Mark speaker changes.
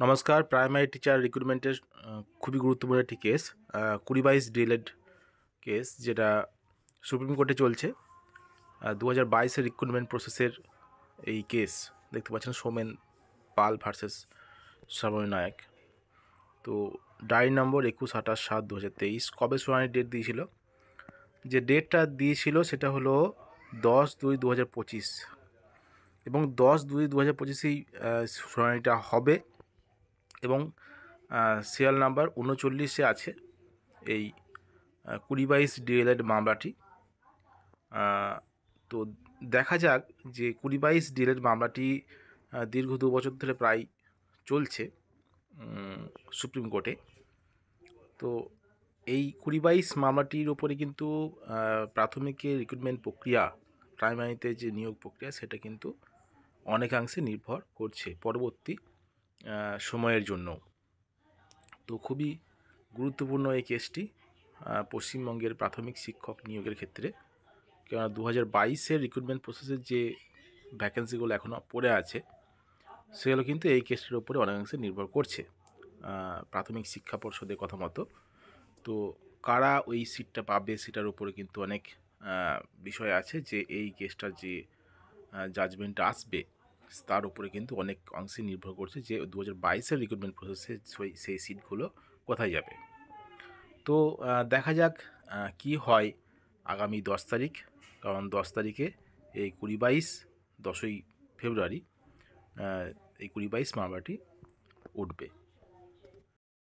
Speaker 1: নমস্কার। Primary teacher রিক্রুটমেন্টের খুবই গুরুত্বপূর্ণ একটি কেস 2022 ডিএলএড কেস, যেটা সুপ্রিম কোর্টে চলছে। 2022-এর রিক্রুটমেন্ট প্রসেসের এই কেস দেখতে পাচ্ছেন, সোমেন পাল ভার্সেস শ্রাবণী নায়ক। তো ডায়েরি নম্বর 21/28/7/2023। কবে শুনানির ডেট দিয়েছিল? যে ডেটটা দিয়েছিল সেটা হলো 10/2/2025, এবং 10/2/2025-এই শুনানিটা হবে। এবং সিরিয়াল নাম্বার 39-এ আছে এই 2022 ডিএলএড মামলাটি। তো দেখা যাক যে 2022 ডিএলএড মামলাটি দীর্ঘ 2 বছর ধরে প্রায় চলছে সুপ্রিম কোর্টে। তো এই 2022 মামলাটির ওপরে কিন্তু প্রাথমিকের রিক্রুটমেন্ট প্রক্রিয়া, প্রাইমারিতে যে নিয়োগ প্রক্রিয়া, সেটা কিন্তু অনেকাংশে নির্ভর করছে পরবর্তী সময়ের জন্য। তো খুবই গুরুত্বপূর্ণ এই কেসটি পশ্চিমবঙ্গের প্রাথমিক শিক্ষক নিয়োগের ক্ষেত্রে, কেননা 2022-এর রিক্রুটমেন্ট প্রসেসের যে ভ্যাকেন্সিগুলো এখনও পড়ে আছে, সেগুলো কিন্তু এই কেসটির ওপরে অনেকাংশে নির্ভর করছে প্রাথমিক শিক্ষা পর্ষদের কথা মতো। তো কারা ওই সিটটা পাবে সেটার উপরে কিন্তু অনেক বিষয় আছে, যে এই কেসটার যে জাজমেন্ট আসবে তার উপরে কিন্তু অনেক অংশে নির্ভর করছে যে 2022-এর রিক্রুটমেন্ট প্রসেসে সেই সিটগুলো কোথায় যাবে। তো দেখা যাক কি হয় আগামী 10 তারিখ, কারণ 10 তারিখে এই 10ই ফেব্রুয়ারি এই 2022 মামলাটি উঠবে।